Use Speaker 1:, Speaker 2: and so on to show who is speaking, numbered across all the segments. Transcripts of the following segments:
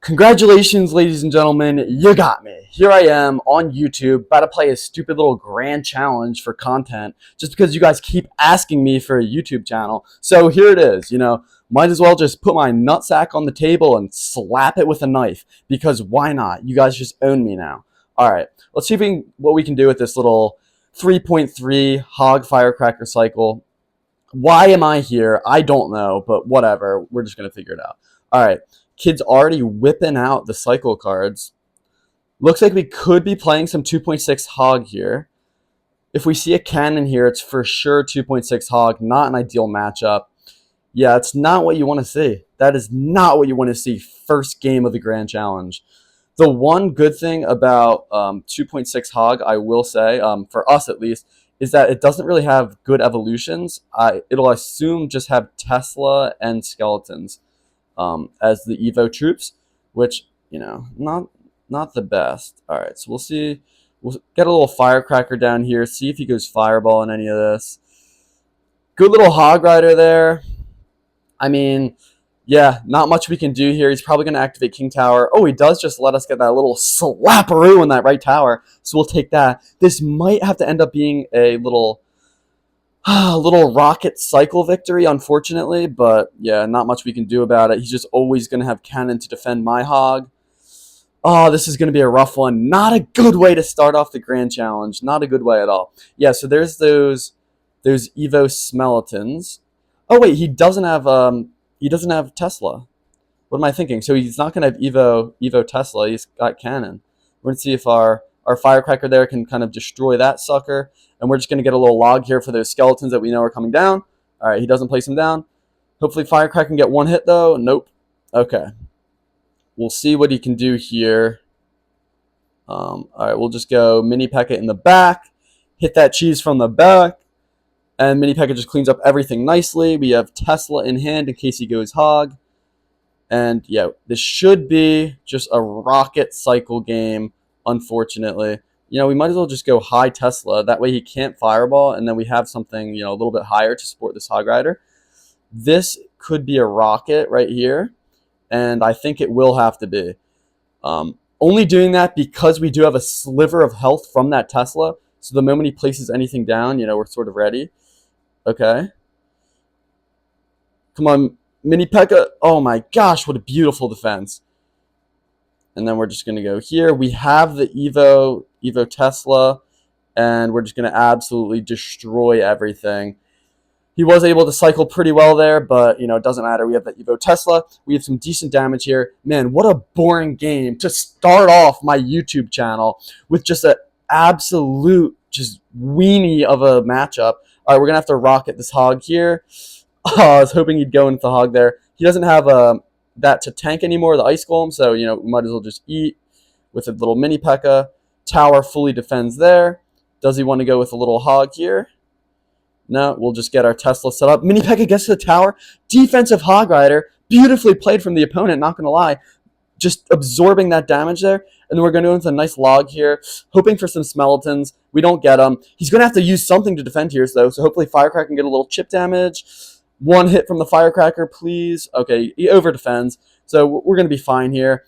Speaker 1: Congratulations, ladies and gentlemen, you got me. Here I am on YouTube, about to play a stupid little grand challenge for content, just because you guys keep asking me for a YouTube channel. So here it is, might as well just put my nutsack on the table and slap it with a knife, because why not? You guys just own me now. Alright, let's see what we can do with this little 3.3 Hog Firecracker Cycle. Why am I here? I don't know, but whatever. We're just going to figure it out. Alright. Kid's already whipping out the cycle cards. Looks like we could be playing some 2.6 Hog here. If we see a cannon here, it's for sure 2.6 Hog. Not an ideal matchup. Yeah, it's not what you want to see. That is not what you want to see first game of the Grand Challenge. The one good thing about 2.6 Hog, I will say, for us at least, is that it doesn't really have good evolutions. It'll assume just have Tesla and skeletons as the Evo troops, which, not the best. All right, so we'll see. We'll get a little Firecracker down here, see if he goes Fireball in any of this. Good little Hog Rider there. I mean, yeah, not much we can do here. He's probably going to activate King Tower. Oh, he does just let us get that little slapperoo in that right tower, so we'll take that. This might have to end up being a little rocket cycle victory, unfortunately, but yeah, not much we can do about it. He's just always going to have cannon to defend my Hog. Oh, this is going to be a rough one. Not a good way to start off the Grand Challenge. Not a good way at all. Yeah, so there's those Evo Skeletons. Oh wait, he doesn't have Tesla. What am I thinking? So he's not going to have Evo Tesla. He's got cannon. We're going to see if our Firecracker there can kind of destroy that sucker. And we're just going to get a little log here for those skeletons that we know are coming down. All right, he doesn't place them down. Hopefully Firecracker can get one hit, though. Nope. Okay. We'll see what he can do here. All right, we'll just go Mini P.E.K.K.A in the back. Hit that cheese from the back. And Mini P.E.K.K.A just cleans up everything nicely. We have Tesla in hand in case he goes Hog. And, yeah, this should be just a rocket cycle game, unfortunately. We might as well just go high Tesla. That way he can't Fireball, and then we have something, a little bit higher to support this Hog Rider. This could be a rocket right here, and I think it will have to be. Only doing that because we do have a sliver of health from that Tesla, so the moment he places anything down, we're sort of ready. Okay. Come on, Mini P.E.K.K.A. Oh my gosh, what a beautiful defense. And then we're just going to go here. We have the Evo Tesla, and we're just going to absolutely destroy everything. He was able to cycle pretty well there, but, it doesn't matter. We have the Evo Tesla. We have some decent damage here. Man, what a boring game to start off my YouTube channel with just an absolute just weenie of a matchup. All right, we're going to have to rocket this Hog here. Oh, I was hoping he'd go into the Hog there. He doesn't have that to tank anymore, the Ice Golem, so, we might as well just eat with a little Mini P.E.K.K.A. Tower fully defends there. Does he want to go with a little Hog here? No, we'll just get our Tesla set up. Mini P.E.K.K.A gets to the tower. Defensive Hog Rider. Beautifully played from the opponent, not going to lie. Just absorbing that damage there. And then we're going to go into a nice log here, hoping for some skeletons. We don't get them. He's going to have to use something to defend here, though, so hopefully Firecracker can get a little chip damage. One hit from the Firecracker, please. Okay, he over-defends, so we're going to be fine here.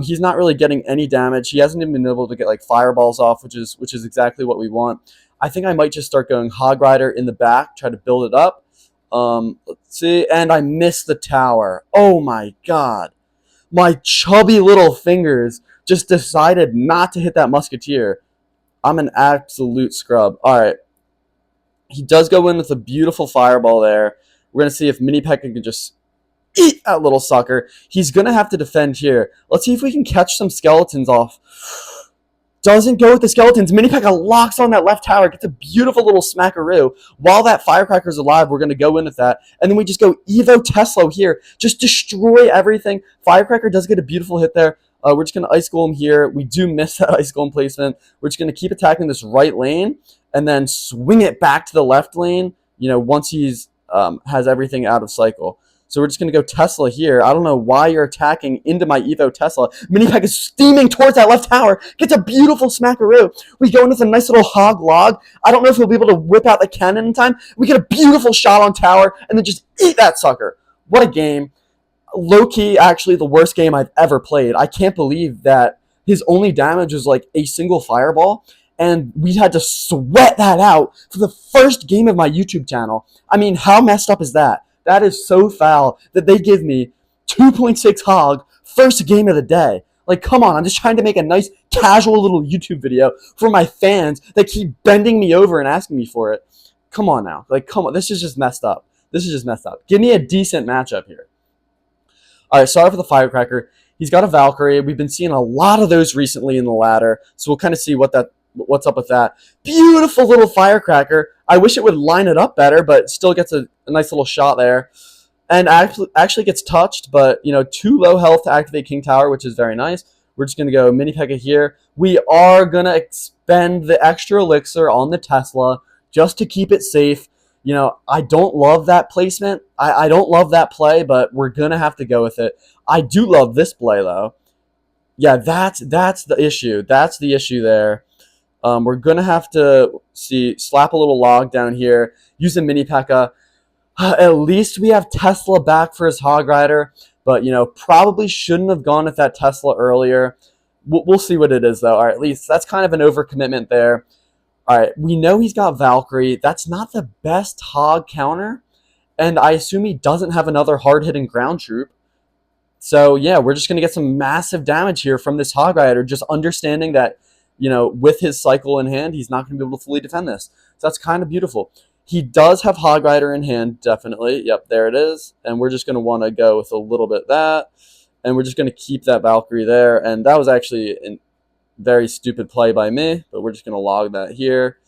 Speaker 1: He's not really getting any damage. He hasn't even been able to get fireballs off, which is exactly what we want. I think I might just start going Hog Rider in the back, try to build it up. Let's see, and I missed the tower. Oh my god. My chubby little fingers just decided not to hit that Musketeer. I'm an absolute scrub. All right. He does go in with a beautiful Fireball there. We're going to see if Mini P.E.K.K.A can just eat that little sucker. He's going to have to defend here. Let's see if we can catch some skeletons off. Doesn't go with the skeletons. Mini P.E.K.K.A locks on that left tower. Gets a beautiful little smackaroo. While that Firecracker's alive, we're going to go in with that. And then we just go Evo Tesla here. Just destroy everything. Firecracker does get a beautiful hit there. We're just going to Ice Golem here. We do miss that Ice Golem placement. We're just going to keep attacking this right lane. And then swing it back to the left lane, once he's has everything out of cycle. So we're just going to go Tesla here. I don't know why you're attacking into my Evo Tesla. Mini P.E.K.K.A is steaming towards that left tower. Gets a beautiful smackaroo. We go in with a nice little Hog log. I don't know if we'll be able to whip out the cannon in time. We get a beautiful shot on tower and then just eat that sucker. What a game. low-key, actually, the worst game I've ever played. I can't believe that his only damage was like a single fireball, and we had to sweat that out for the first game of my YouTube channel. I mean, how messed up is that? That is so foul that they give me 2.6 hog first game of the day. Like, come on, I'm just trying to make a nice, casual little YouTube video for my fans that keep bending me over and asking me for it. Come on now. Like, come on. This is just messed up. This is just messed up. Give me a decent matchup here. All right, sorry for the firecracker. He's got a Valkyrie. We've been seeing a lot of those recently in the ladder, so we'll kind of see what's up with that. Beautiful little firecracker. I wish it would line it up better, but still gets a nice little shot there. And actually gets touched, but, you know, too low health to activate King Tower, which is very nice. We're just going to go Mini P.E.K.K.A here. We are going to expend the extra elixir on the Tesla just to keep it safe. You know, I don't love that placement. I don't love that play, but we're going to have to go with it. I do love this play, though. Yeah, that's the issue. That's the issue there. We're going to have to slap a little log down here, use a Mini P.E.K.K.A. At least we have Tesla back for his Hog Rider, but, you know, probably shouldn't have gone with that Tesla earlier. We'll see what it is, though. All right, at least that's kind of an overcommitment there. All right, we know he's got Valkyrie. That's not the best hog counter, and I assume he doesn't have another hard-hitting ground troop. So, yeah, we're just going to get some massive damage here from this Hog Rider, just understanding that, you know, with his cycle in hand, he's not going to be able to fully defend this. So that's kind of beautiful. He does have Hog Rider in hand, definitely. Yep, there it is. And we're just going to want to go with a little bit of that, and we're just going to keep that Valkyrie there. And that was actually an very stupid play by me, but we're just going to log that here.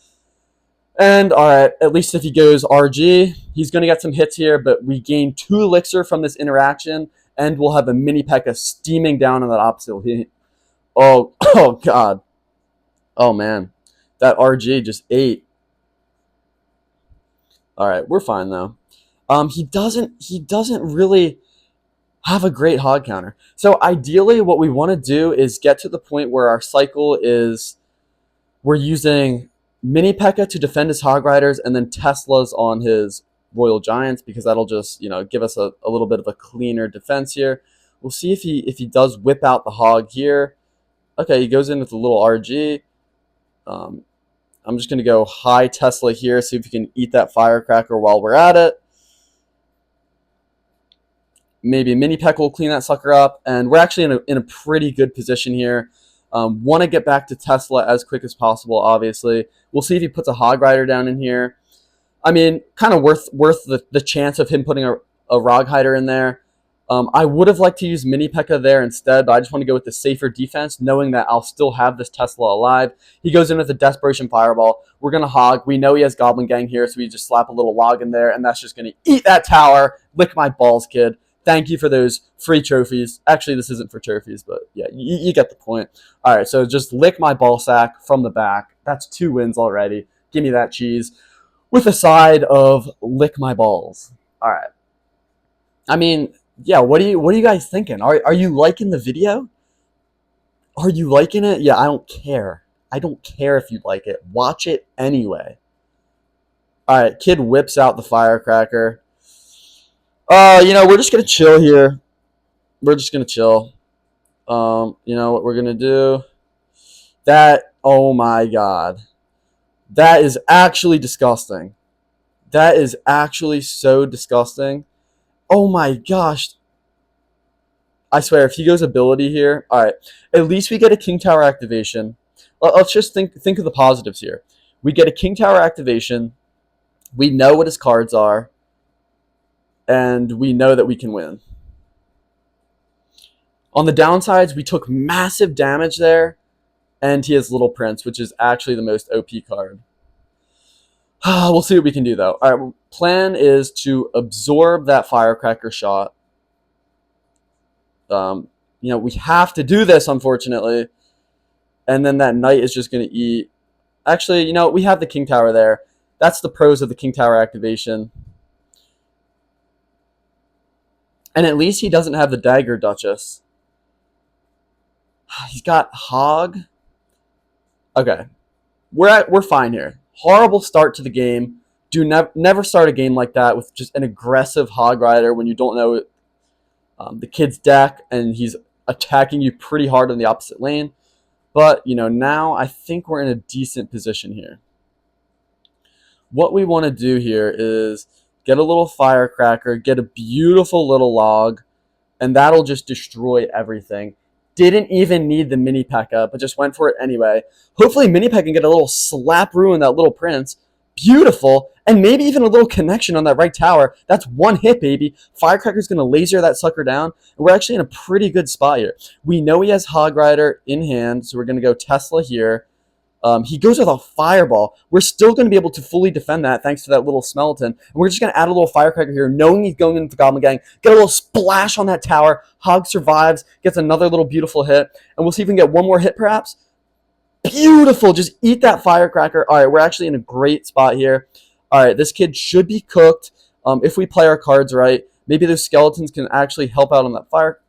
Speaker 1: And, all right, at least if he goes RG, he's going to get some hits here, but we gain 2 elixir from this interaction, and we'll have a Mini P.E.K.K.A steaming down on that opposite lane. Oh, oh, God. Oh, man. That RG just ate. All right, we're fine, though. He doesn't really have a great hog counter. So ideally what we want to do is get to the point where our cycle is we're using Mini P.E.K.K.A to defend his Hog Riders and then Teslas on his Royal Giants, because that'll just, you know, give us a little bit of a cleaner defense here. We'll see if he does whip out the hog here. Okay, he goes in with a little RG. I'm just going to go high Tesla here, see if we can eat that firecracker while we're at it. Maybe Mini P.E.K.K.A will clean that sucker up, and we're actually in a pretty good position here. Want to get back to Tesla as quick as possible, obviously. We'll see if he puts a Hog Rider down in here. I mean, kind of worth the chance of him putting a Rog Hider in there. I would have liked to use Mini P.E.K.K.A there instead, but I just want to go with the safer defense, knowing that I'll still have this Tesla alive. He goes in with a Desperation Fireball. We're going to hog. We know he has Goblin Gang here, so we just slap a little log in there, and that's just going to eat that tower. Lick my balls, kid. Thank you for those free trophies. Actually, this isn't for trophies, but yeah, you get the point. All right, so just lick my ball sack from the back. That's 2 wins already. Give me that cheese. With a side of lick my balls. All right. I mean, yeah, what are you guys thinking? Are you liking the video? Are you liking it? Yeah, I don't care. I don't care if you like it. Watch it anyway. All right, kid whips out the firecracker. You know, we're just going to chill here. We're just going to chill. You know what we're going to do? That, oh my God. That is actually disgusting. That is actually so disgusting. Oh my gosh. I swear, if he goes ability here, all right, at least we get a King Tower activation. Let's just think of the positives here. We get a King Tower activation. We know what his cards are. And we know that we can win. On the downsides, we took massive damage there, and he has Little Prince, which is actually the most OP card. We'll see what we can do, though. All right, plan is to absorb that firecracker shot. You know, we have to do this, unfortunately. And then that knight is just going to eat. Actually, you know, we have the King Tower there. That's the pros of the King Tower activation. And at least he doesn't have the Dagger Duchess. He's got Hog. Okay. We're fine here. Horrible start to the game. Never start a game like that with just an aggressive Hog Rider when you don't know the kid's deck, and he's attacking you pretty hard in the opposite lane. But, now I think we're in a decent position here. What we want to do here is get a little firecracker, get a beautiful little log, and that'll just destroy everything. Didn't even need the mini P.E.K.K.A, but just went for it anyway. Hopefully mini P.E.K.K.A can get a little slap ruin that little prince. Beautiful. And maybe even a little connection on that right tower. That's one hit, baby. Firecracker's going to laser that sucker down. And we're actually in a pretty good spot here. We know he has Hog Rider in hand, so we're going to go Tesla here. He goes with a fireball. We're still going to be able to fully defend that thanks to that little skeleton. And we're just going to add a little firecracker here, knowing he's going into the Goblin Gang. Get a little splash on that tower. Hog survives, gets another little beautiful hit. And we'll see if we can get one more hit perhaps. Beautiful. Just eat that firecracker. All right, we're actually in a great spot here. All right, this kid should be cooked if we play our cards right. Maybe those skeletons can actually help out on that firecracker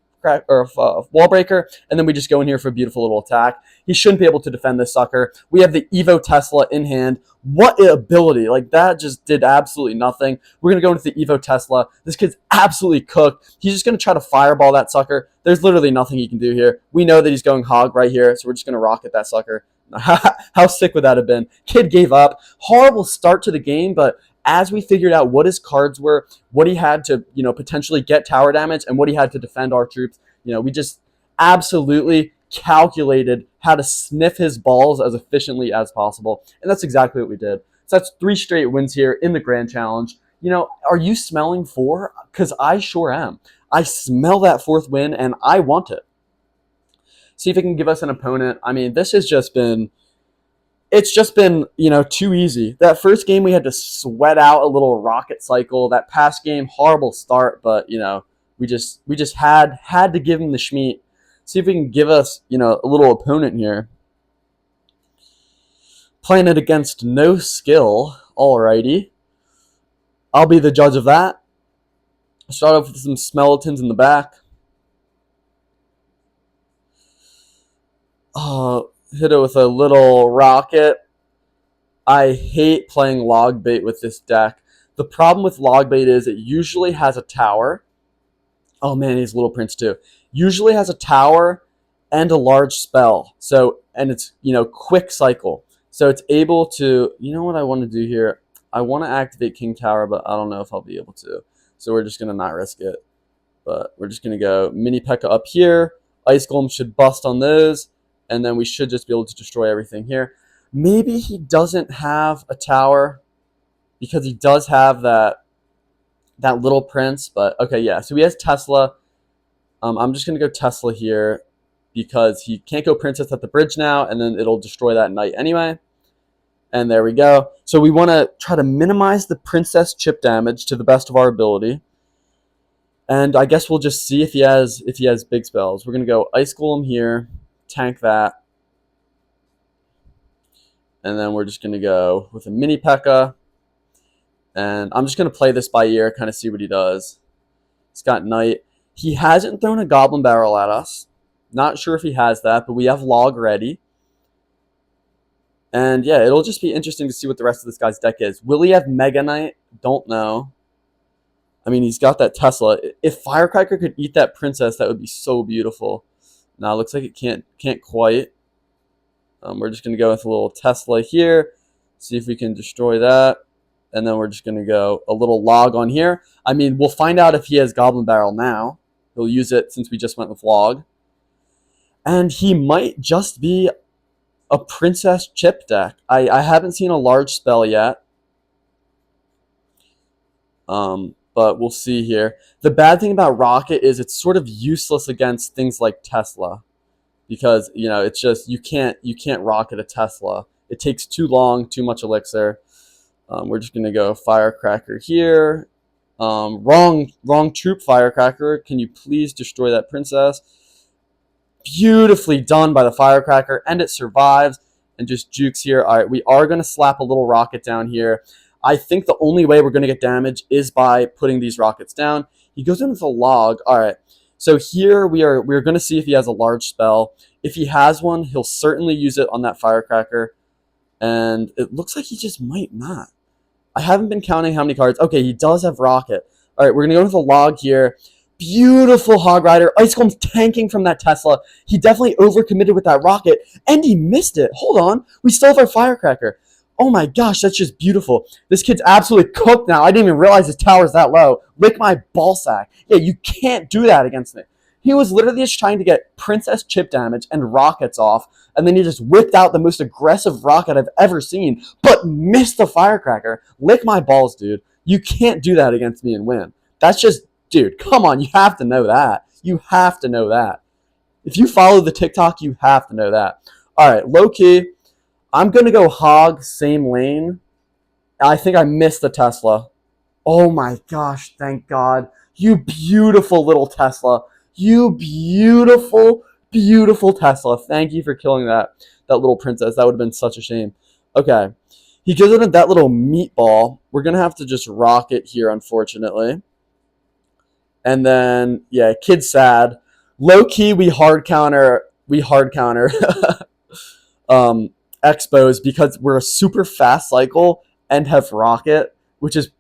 Speaker 1: or wall breaker, and then we just go in here for a beautiful little attack. He shouldn't be able to defend this sucker. We have the Evo Tesla in hand. What an ability. Like, that just did absolutely nothing. We're going to go into the Evo Tesla. This kid's absolutely cooked. He's just going to try to fireball that sucker. There's literally nothing he can do here. We know that he's going hog right here, so we're just going to rocket that sucker. How sick would that have been? Kid gave up. Horrible start to the game, but as we figured out what his cards were, what he had to, potentially get tower damage, and what he had to defend our troops, we just absolutely calculated how to sniff his balls as efficiently as possible. And that's exactly what we did. So that's 3 straight wins here in the Grand Challenge. Are you smelling 4? Because I sure am. I smell that 4th win, and I want it. See if it can give us an opponent. I mean, this has just been... It's just been, too easy. That first game, we had to sweat out a little rocket cycle. That past game, horrible start, but, we just had to give him the schmeat. See if we can give us, a little opponent here. Playing it against no skill. Alrighty. I'll be the judge of that. Start off with some skeletons in the back. Hit it with a little rocket. I hate playing log bait with this deck. The problem with log bait is it usually has a tower. Oh man, he's Little Prince too. Usually has a tower and a large spell. And it's, quick cycle. So it's able to, what I want to do here? I want to activate King Tower, but I don't know if I'll be able to. So we're just going to not risk it. But we're just going to go mini P.E.K.K.A up here. Ice Golem should bust on those. And then we should just be able to destroy everything here. Maybe he doesn't have a tower because he does have that Little Prince. But, okay, yeah. So he has Tesla. I'm just going to go Tesla here because he can't go Princess at the bridge now, and then it'll destroy that knight anyway. And there we go. So we want to try to minimize the Princess chip damage to the best of our ability. And I guess we'll just see if he has big spells. We're going to go Ice Golem here. Tank that. And then we're just going to go with a mini P.E.K.K.A. And I'm just going to play this by ear, kind of see what he does. He's got Knight. He hasn't thrown a Goblin Barrel at us. Not sure if he has that, but we have Log ready. And yeah, it'll just be interesting to see what the rest of this guy's deck is. Will he have Mega Knight? Don't know. I mean, he's got that Tesla. If Firecracker could eat that Princess, that would be so beautiful. Now, it looks like it can't quite. We're just going to go with a little Tesla here. See if we can destroy that. And then we're just going to go a little log on here. I mean, we'll find out if he has Goblin Barrel now. He'll use it since we just went with log. And he might just be a Princess chip deck. I haven't seen a large spell yet. But we'll see here. The bad thing about Rocket is it's sort of useless against things like Tesla. Because, it's just, you can't rocket a Tesla. It takes too long, too much elixir. We're just going to go Firecracker here. Wrong troop Firecracker. Can you please destroy that Princess? Beautifully done by the Firecracker. And it survives and just jukes here. All right, we are going to slap a little rocket down here. I think the only way we're going to get damage is by putting these rockets down. He goes in with a log. All right. So here we're going to see if he has a large spell. If he has one, he'll certainly use it on that Firecracker. And it looks like he just might not. I haven't been counting how many cards. Okay, he does have rocket. All right, we're going to go with a log here. Beautiful Hog Rider. Ice Golem's tanking from that Tesla. He definitely overcommitted with that rocket, and he missed it. Hold on. We still have our Firecracker. Oh my gosh, that's just beautiful. This kid's absolutely cooked now. I didn't even realize his tower's that low. Lick my ball sack. Yeah, you can't do that against me. He was literally just trying to get Princess chip damage and rockets off, and then he just whipped out the most aggressive rocket I've ever seen, but missed the Firecracker. Lick my balls, dude. You can't do that against me and win. That's just, dude, come on. You have to know that. You have to know that. If you follow the TikTok, you have to know that. All right, low key. I'm going to go Hog, same lane. I think I missed the Tesla. Oh my gosh, thank God. You beautiful little Tesla. You beautiful, beautiful Tesla. Thank you for killing that little princess. That would have been such a shame. Okay. He gives it that little meatball. We're going to have to just rock it here, unfortunately. And then, yeah, kid's sad. Low key, we hard counter Expos because we're a super fast cycle and have rocket, which is,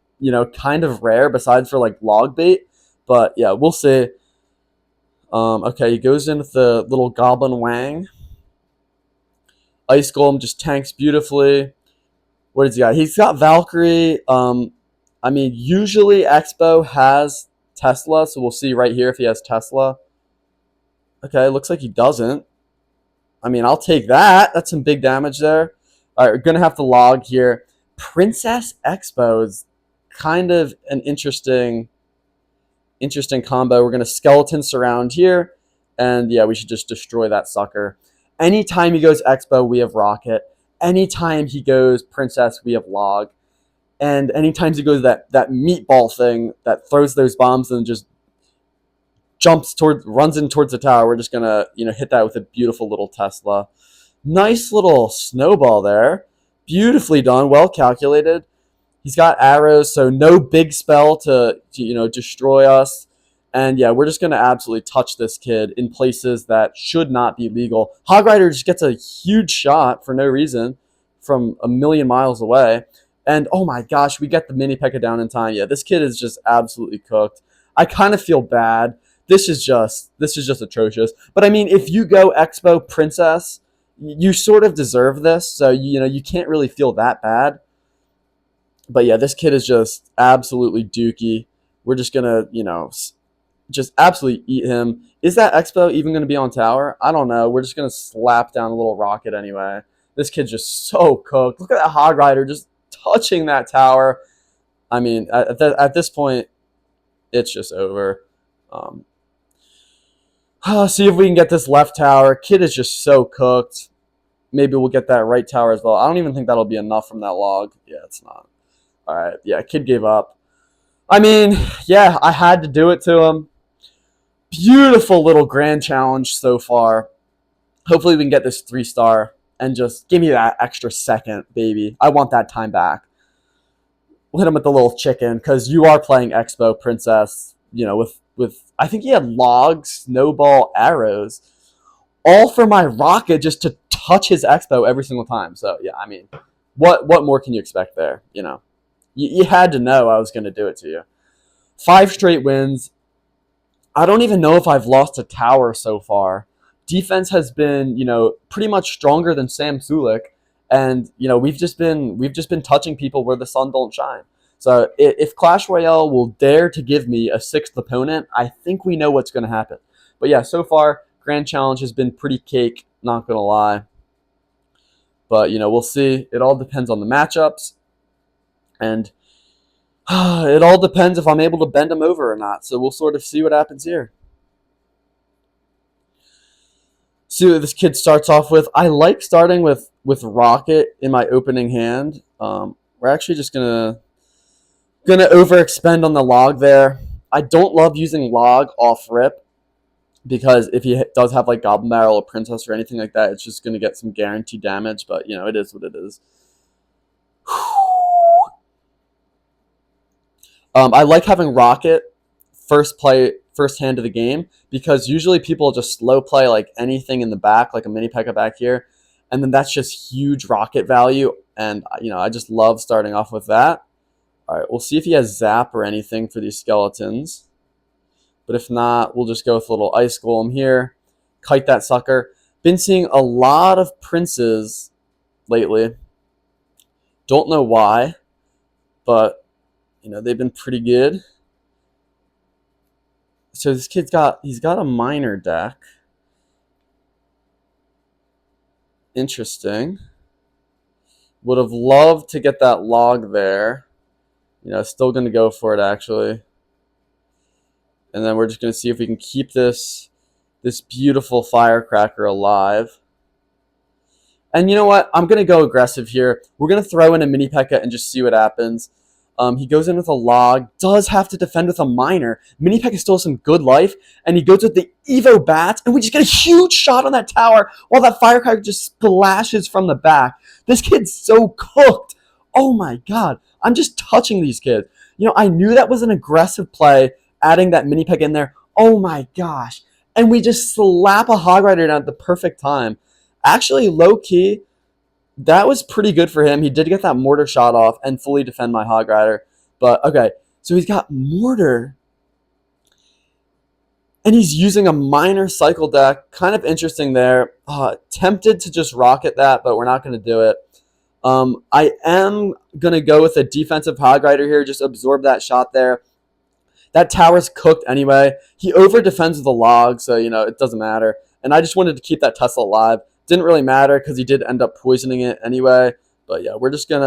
Speaker 1: kind of rare besides for like log bait. But yeah, we'll see. Okay, he goes in with the little Goblin Wang. Ice Golem just tanks beautifully. What does he got? He's got Valkyrie. Usually Expo has Tesla, so we'll see right here if he has Tesla. Okay, looks like he doesn't. I'll take that. That's some big damage there. All right, we're going to have to log here. Princess Expo is kind of an interesting combo. We're going to Skeleton Surround here. And yeah, we should just destroy that sucker. Anytime he goes Expo, we have Rocket. Anytime he goes Princess, we have Log. And anytime he goes that meatball thing that throws those bombs and just runs in towards the tower, we're just gonna hit that with a beautiful little Tesla. Nice little snowball there, beautifully done, well calculated. He's got arrows, so no big spell to destroy us. And yeah, we're just gonna absolutely touch this kid in places that should not be legal. Hog Rider just gets a huge shot for no reason from a million miles away. And oh my gosh, we get the mini P.E.K.K.A down in time. Yeah, this kid is just absolutely cooked. I kind of feel bad. This is just atrocious. But if you go Expo Princess, you sort of deserve this. So you can't really feel that bad. But yeah, this kid is just absolutely dookie. We're just gonna just absolutely eat him. Is that Expo even gonna be on tower? I don't know. We're just gonna slap down a little rocket anyway. This kid's just so cooked. Look at that Hog Rider just touching that tower. At this point, it's just over. See if we can get this left tower. Kid is just so cooked. Maybe we'll get that right tower as well. I don't even think that'll be enough from that log. Yeah, it's not. All right. Yeah, kid gave up. Yeah, I had to do it to him. Beautiful little grand challenge so far. Hopefully we can get this 3-star and just give me that extra second, baby. I want that time back. We'll hit him with the little chicken because you are playing Expo Princess, with I think he had log, snowball, arrows, all for my rocket just to touch his Expo every single time. So yeah, what more can you expect there? You had to know I was going to do it to you. 5 straight wins. I don't even know if I've lost a tower so far. Defense has been, pretty much stronger than Sam Sulik, and we've just been touching people where the sun don't shine. So if Clash Royale will dare to give me a 6th opponent, I think we know what's going to happen. But yeah, so far Grand Challenge has been pretty cake, not going to lie. But we'll see. It all depends on the matchups, and it all depends if I'm able to bend them over or not. So we'll sort of see what happens here. See what this kid starts off with. I like starting with Rocket in my opening hand. We're actually just gonna overexpend on the log there. I don't love using log off rip because if he does have like Goblin Barrel or Princess or anything like that, it's just gonna get some guaranteed damage. But it is what it is. I like having Rocket first hand of the game because usually people just slow play like anything in the back, like a mini P.E.K.K.A back here, and then that's just huge rocket value. And I just love starting off with that. All right, we'll see if he has zap or anything for these skeletons. But if not, we'll just go with a little ice golem here. Kite that sucker. Been seeing a lot of princes lately. Don't know why, but they've been pretty good. So this kid's got a minor deck. Interesting. Would have loved to get that log there. Still going to go for it actually. And then we're just going to see if we can keep this beautiful firecracker alive. And you know what? I'm going to go aggressive here. We're going to throw in a mini P.E.K.K.A and just see what happens. He goes in with a log, does have to defend with a miner. Mini P.E.K.K.A still has some good life, and he goes with the Evo Bats, and we just get a huge shot on that tower while that firecracker just splashes from the back. This kid's so cooked. Oh my god. I'm just touching these kids. I knew that was an aggressive play, adding that mini P.E.K.K.A in there. Oh my gosh. And we just slap a Hog Rider down at the perfect time. Actually, low-key, that was pretty good for him. He did get that mortar shot off and fully defend my Hog Rider. But, okay, so he's got mortar. And he's using a minor cycle deck. Kind of interesting there. Tempted to just rocket that, but we're not going to do it. I am going to go with a defensive Hog Rider here. Just absorb that shot there. That tower's cooked anyway. He over-defends with a log, so, it doesn't matter. And I just wanted to keep that Tesla alive. Didn't really matter because he did end up poisoning it anyway. But yeah, we're just going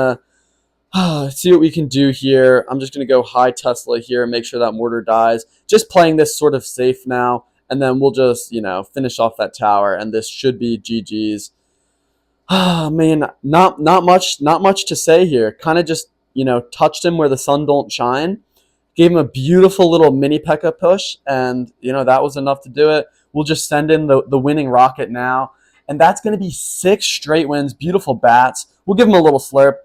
Speaker 1: to see what we can do here. I'm just going to go high Tesla here and make sure that mortar dies. Just playing this sort of safe now. And then we'll just, finish off that tower. And this should be GG's. Man, not much to say here. Kind of just, touched him where the sun don't shine. Gave him a beautiful little mini P.E.K.K.A push. And, that was enough to do it. We'll just send in the winning rocket now. And that's going to be 6 straight wins. Beautiful bats. We'll give him a little slurp.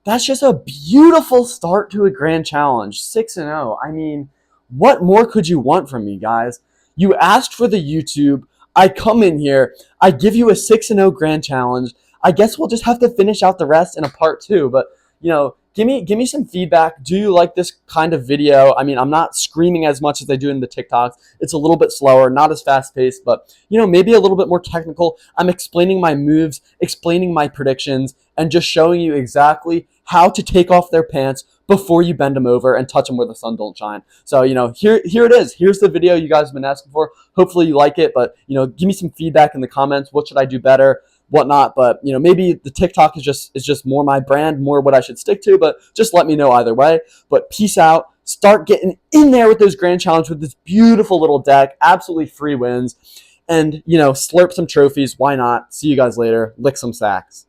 Speaker 1: That's just a beautiful start to a grand challenge. 6-0. I mean, what more could you want from me, guys? You asked for the YouTube. I come in here. I give you a 6-0 grand challenge. I guess we'll just have to finish out the rest in a part 2. But, give me some feedback. Do you like this kind of video? I mean, I'm not screaming as much as I do in the TikToks. It's a little bit slower, not as fast-paced, but, maybe a little bit more technical. I'm explaining my moves, explaining my predictions, and just showing you exactly how to take off their pants before you bend them over and touch them where the sun don't shine. So, here it is. Here's the video you guys have been asking for. Hopefully you like it, but, give me some feedback in the comments. What should I do better? Whatnot, but maybe the TikTok is just more my brand, more what I should stick to, but just let me know either way. But peace out. Start getting in there with those grand challenge with this beautiful little deck, absolutely free wins, and slurp some trophies. Why not? See you guys later. Lick some sacks.